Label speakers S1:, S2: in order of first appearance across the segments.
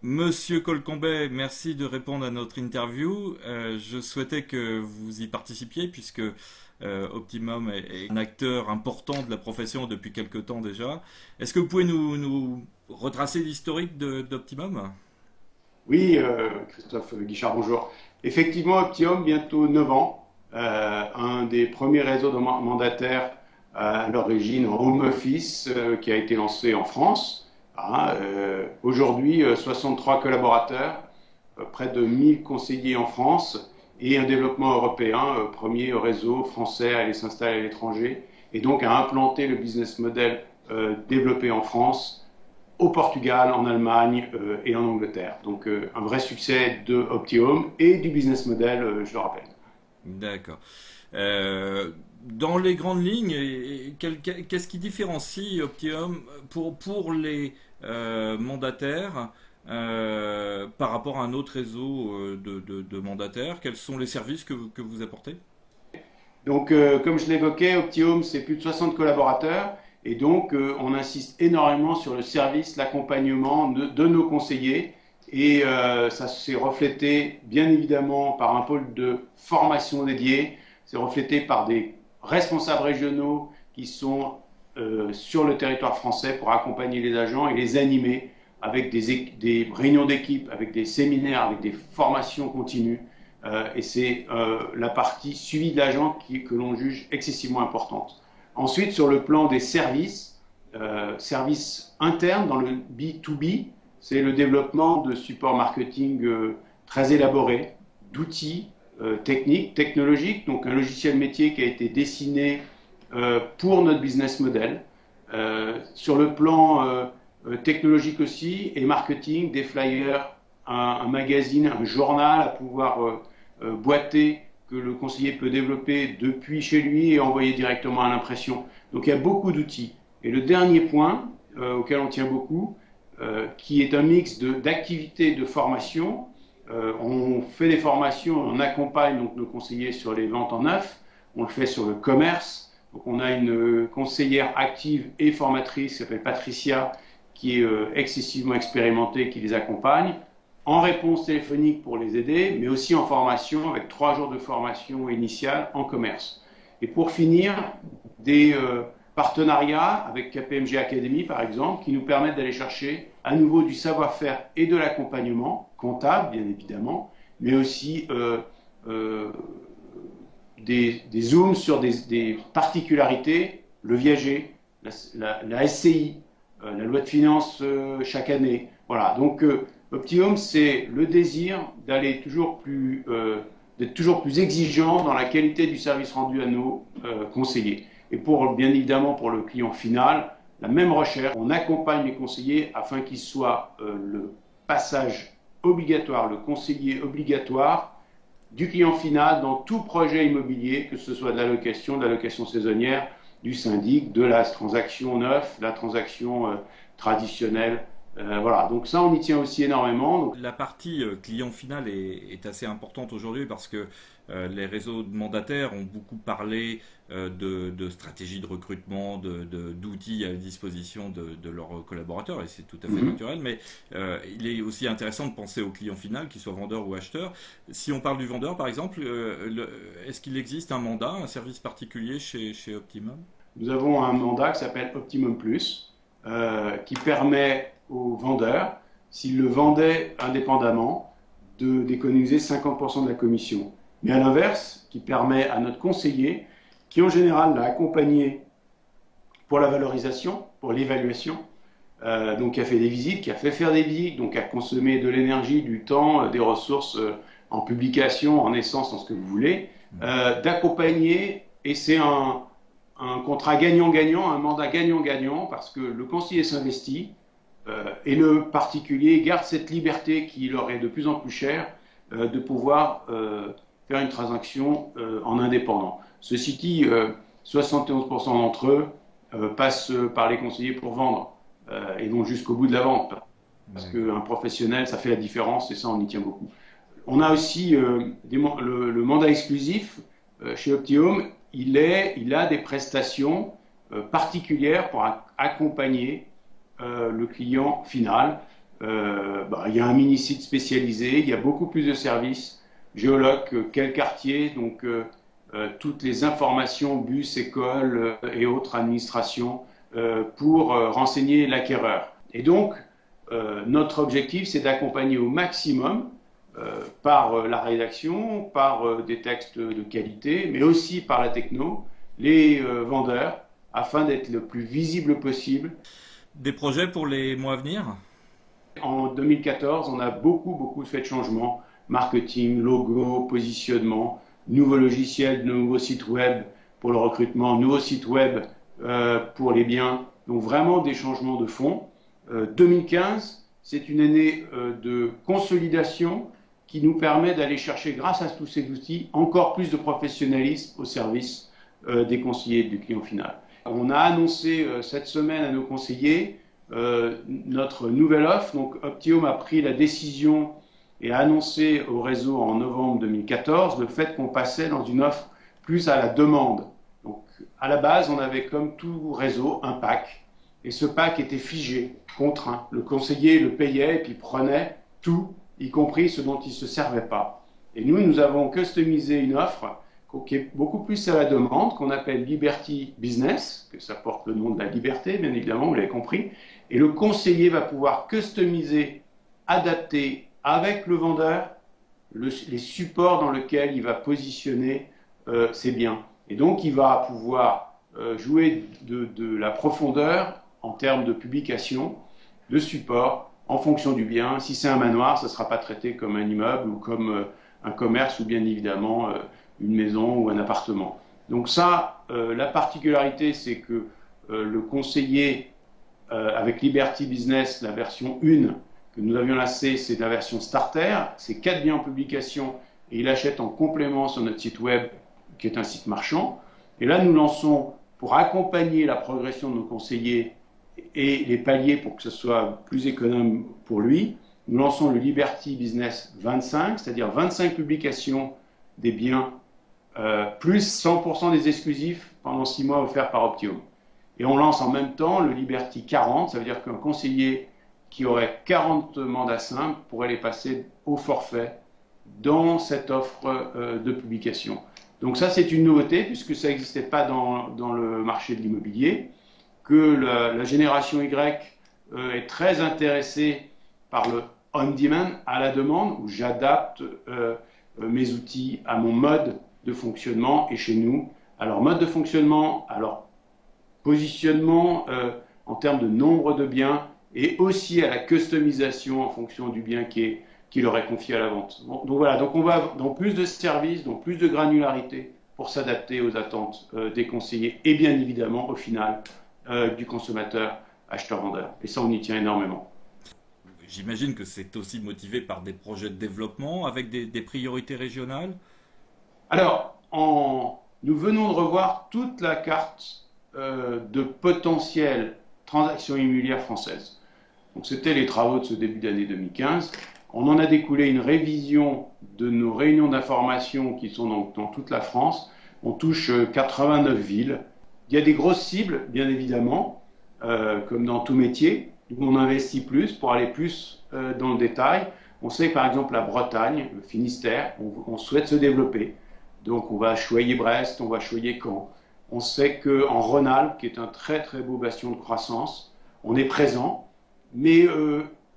S1: Monsieur Colcombet, merci de répondre à notre interview. Je souhaitais que vous y participiez puisque Optimum est un acteur important de la profession depuis quelque temps déjà. Est-ce que vous pouvez nous retracer l'historique d'Optimum?
S2: Oui, Christophe Guichard, bonjour. Effectivement, Optimum, bientôt 9 ans, un des premiers réseaux de mandataires à l'origine en home office qui a été lancé en France. Aujourd'hui, 63 collaborateurs, près de 1000 conseillers en France et un développement européen, premier réseau français à aller s'installer à l'étranger et donc à implanter le business model développé en France au Portugal, en Allemagne et en Angleterre. Donc un vrai succès de Optimum et du business model, je le rappelle.
S1: D'accord. Dans les grandes lignes, qu'est-ce qui différencie Optimum pour les mandataires par rapport à un autre réseau de mandataires? Quels sont les services que vous apportez?
S2: Donc comme je l'évoquais, Optimum, c'est plus de 60 collaborateurs et donc on insiste énormément sur le service, l'accompagnement de nos conseillers et ça s'est reflété bien évidemment par un pôle de formation dédié, c'est reflété par des responsables régionaux qui sont sur le territoire français pour accompagner les agents et les animer avec des réunions d'équipe, avec des séminaires, avec des formations continues. Et c'est la partie suivi de l'agent que l'on juge excessivement importante. Ensuite, sur le plan des services internes dans le B2B, c'est le développement de supports marketing très élaborés, d'outils techniques, technologiques, donc un logiciel métier qui a été dessiné pour notre business model. Sur le plan technologique aussi et marketing, des flyers, un magazine, un journal à pouvoir boîter que le conseiller peut développer depuis chez lui et envoyer directement à l'impression. Donc il y a beaucoup d'outils. Et le dernier point auquel on tient beaucoup, qui est un mix d'activités de formation. On fait des formations, on accompagne donc nos conseillers sur les ventes en neuf, on le fait sur le commerce. Donc on a une conseillère active et formatrice qui s'appelle Patricia, qui est excessivement expérimentée, qui les accompagne en réponse téléphonique pour les aider, mais aussi en formation, avec 3 jours de formation initiale en commerce. Et pour finir, des partenariats avec KPMG Academy, par exemple, qui nous permettent d'aller chercher à nouveau du savoir-faire et de l'accompagnement, comptable bien évidemment, mais aussi des zooms sur des particularités, le viager, la SCI, la loi de finances chaque année. Voilà, donc Optimum, c'est le désir d'être toujours plus exigeant dans la qualité du service rendu à nos conseillers. Et bien évidemment pour le client final, la même recherche. On accompagne les conseillers afin qu'ils soient le passage obligatoire, le conseiller obligatoire du client final dans tout projet immobilier, que ce soit de la location saisonnière, du syndic, de la transaction neuve, la transaction traditionnelle. Voilà, donc ça on y tient aussi énormément. Donc,
S1: La partie client final est assez importante aujourd'hui parce que les réseaux de mandataires ont beaucoup parlé de stratégie de recrutement, d'outils à la disposition de leurs collaborateurs, et c'est tout à fait naturel, mais il est aussi intéressant de penser au client final, qu'il soit vendeur ou acheteur. Si on parle du vendeur, par exemple, est-ce qu'il existe un mandat, un service particulier chez Optimum?
S2: nous avons un mandat qui s'appelle Optimum Plus, qui permet aux vendeurs, s'ils le vendaient indépendamment, d'économiser 50% de la commission. Mais à l'inverse, qui permet à notre conseiller, qui en général l'a accompagné pour la valorisation, pour l'évaluation, donc qui a fait des visites, qui a fait faire des visites, donc qui a consommé de l'énergie, du temps, des ressources en publication, en essence, en ce que vous voulez, d'accompagner, et c'est un contrat gagnant-gagnant, un mandat gagnant-gagnant, parce que le conseiller s'investit et le particulier garde cette liberté qui leur est de plus en plus chère de pouvoir faire une transaction en indépendant. Ceci dit, 71% d'entre eux passent par les conseillers pour vendre et vont jusqu'au bout de la vente. Parce qu'un professionnel, ça fait la différence et ça, on y tient beaucoup. On a aussi le mandat exclusif chez Optimum. Il a des prestations particulières pour accompagner le client final. Il y a un mini-site spécialisé, il y a beaucoup plus de services, géologue, quel quartier, donc toutes les informations, bus, écoles et autres administrations pour renseigner l'acquéreur. Et donc, notre objectif, c'est d'accompagner au maximum par la rédaction, par des textes de qualité, mais aussi par la techno, les vendeurs, afin d'être le plus visible possible.
S1: Des projets pour les mois à venir?
S2: En 2014, on a beaucoup fait de changements, marketing, logo, positionnement, nouveaux logiciels, nouveaux sites web pour le recrutement, nouveaux sites web pour les biens, donc vraiment des changements de fond. 2015, c'est une année de consolidation qui nous permet d'aller chercher, grâce à tous ces outils, encore plus de professionnalisme au service des conseillers du client final. On a annoncé cette semaine à nos conseillers notre nouvelle offre. Donc Optium a pris la décision et a annoncé au réseau en novembre 2014 le fait qu'on passait dans une offre plus à la demande. Donc à la base, on avait comme tout réseau un pack, et ce pack était figé, contraint. Le conseiller le payait et puis prenait tout, y compris ce dont il ne se servait pas. Et nous avons customisé une offre qui est beaucoup plus à la demande, qu'on appelle Liberty Business, que ça porte le nom de la liberté, bien évidemment, vous l'avez compris. Et le conseiller va pouvoir customiser, adapter avec le vendeur les supports dans lesquels il va positionner ses biens. Et donc, il va pouvoir jouer de la profondeur en termes de publication, de support, en fonction du bien. Si c'est un manoir, ça ne sera pas traité comme un immeuble ou comme un commerce ou bien évidemment une maison ou un appartement. Donc ça, la particularité, c'est que le conseiller, avec Liberty Business, la version 1 que nous avions lancée, c'est la version starter, c'est 4 biens en publication et il achète en complément sur notre site web, qui est un site marchand. Et là, nous lançons, pour accompagner la progression de nos conseillers et les paliers pour que ce soit plus économe pour lui, nous lançons le Liberty Business 25, c'est-à-dire 25 publications des biens, plus 100% des exclusifs pendant 6 mois offerts par Optium. Et on lance en même temps le Liberty 40, ça veut dire qu'un conseiller qui aurait 40 mandats simples pourrait les passer au forfait dans cette offre de publication. Donc ça, c'est une nouveauté, puisque ça n'existait pas dans le marché de l'immobilier, que la génération Y est très intéressée par le on-demand, à la demande, où j'adapte mes outils à mon mode de fonctionnement et chez nous, à leur mode de fonctionnement, à leur positionnement en termes de nombre de biens et aussi à la customisation en fonction du bien qui leur est confié à la vente. Donc voilà, donc on va dans plus de services, dans plus de granularité pour s'adapter aux attentes des conseillers et bien évidemment au final du consommateur acheteur-vendeur. Et ça, on y tient énormément.
S1: J'imagine que c'est aussi motivé par des projets de développement avec des priorités régionales.
S2: Alors, nous venons de revoir toute la carte de potentielles transactions immobilières françaises. Donc, c'était les travaux de ce début d'année 2015. On en a découlé une révision de nos réunions d'information qui sont dans toute la France. On touche 89 villes. Il y a des grosses cibles, bien évidemment, comme dans tout métier, où on investit plus pour aller plus dans le détail. On sait que, par exemple, la Bretagne, le Finistère, on souhaite se développer. Donc, on va choyer Brest, on va choyer Caen. On sait qu'en Rhône-Alpes, qui est un très très beau bastion de croissance, on est présent, mais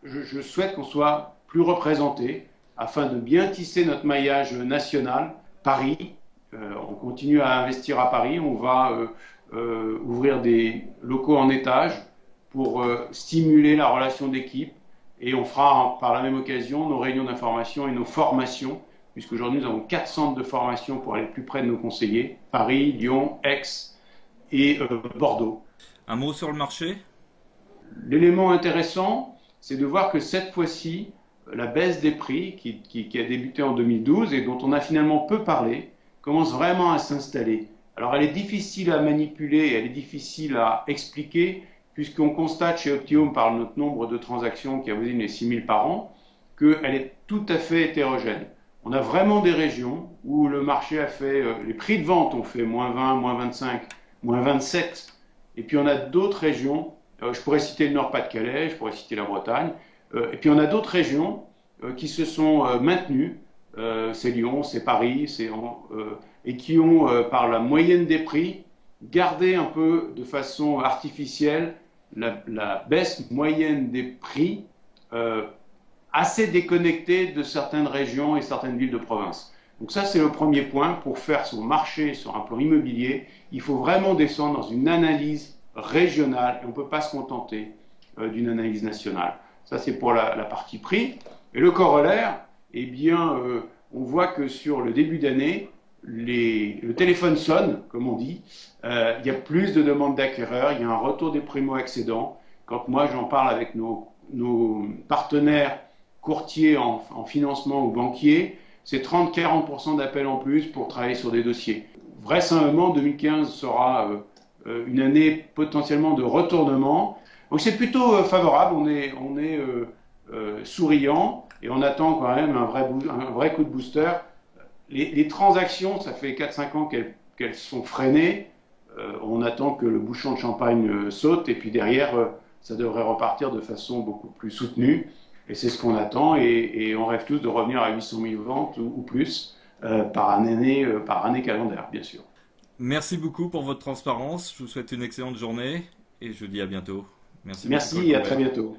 S2: je souhaite qu'on soit plus représenté afin de bien tisser notre maillage national. Paris, on continue à investir à Paris, on va ouvrir des locaux en étage pour stimuler la relation d'équipe et on fera par la même occasion nos réunions d'information et nos formations, puisqu'aujourd'hui nous avons 4 centres de formation pour aller plus près de nos conseillers, Paris, Lyon, Aix et Bordeaux.
S1: Un mot sur le marché ?
S2: L'élément intéressant, c'est de voir que cette fois-ci, la baisse des prix qui a débuté en 2012 et dont on a finalement peu parlé, commence vraiment à s'installer. Alors elle est difficile à manipuler, elle est difficile à expliquer, puisqu'on constate chez Optium, par notre nombre de transactions qui avoisine les 6000 par an, qu'elle est tout à fait hétérogène. On a vraiment des régions où le marché a fait, les prix de vente ont fait moins 20, moins 25, moins 27, et puis on a d'autres régions, je pourrais citer le Nord-Pas-de-Calais, je pourrais citer la Bretagne, Et puis on a d'autres régions qui se sont maintenues. C'est Lyon, c'est Paris, et qui ont, par la moyenne des prix, gardé un peu de façon artificielle la baisse moyenne des prix assez déconnectée de certaines régions et certaines villes de province. Donc ça, c'est le premier point. Pour faire son marché sur un plan immobilier, il faut vraiment descendre dans une analyse régionale et on ne peut pas se contenter d'une analyse nationale. Ça, c'est pour la partie prix. Et le corollaire, eh bien, on voit que sur le début d'année, le téléphone sonne, comme on dit. Il y a plus de demandes d'acquéreurs, il y a un retour des primo-accédants. Quand moi, j'en parle avec nos partenaires courtiers en financement ou banquiers, c'est 30-40% d'appels en plus pour travailler sur des dossiers. Vraisemblablement, 2015 sera une année potentiellement de retournement. Donc c'est plutôt favorable, on est souriant et on attend quand même un vrai coup de booster. Les transactions, ça fait 4-5 ans qu'elles sont freinées. On attend que le bouchon de champagne saute et puis derrière, ça devrait repartir de façon beaucoup plus soutenue. Et c'est ce qu'on attend et on rêve tous de revenir à 800 000 ventes ou plus par année calendaire, bien sûr.
S1: Merci beaucoup pour votre transparence. Je vous souhaite une excellente journée et je vous dis à bientôt. Merci,
S2: Merci et à très bientôt.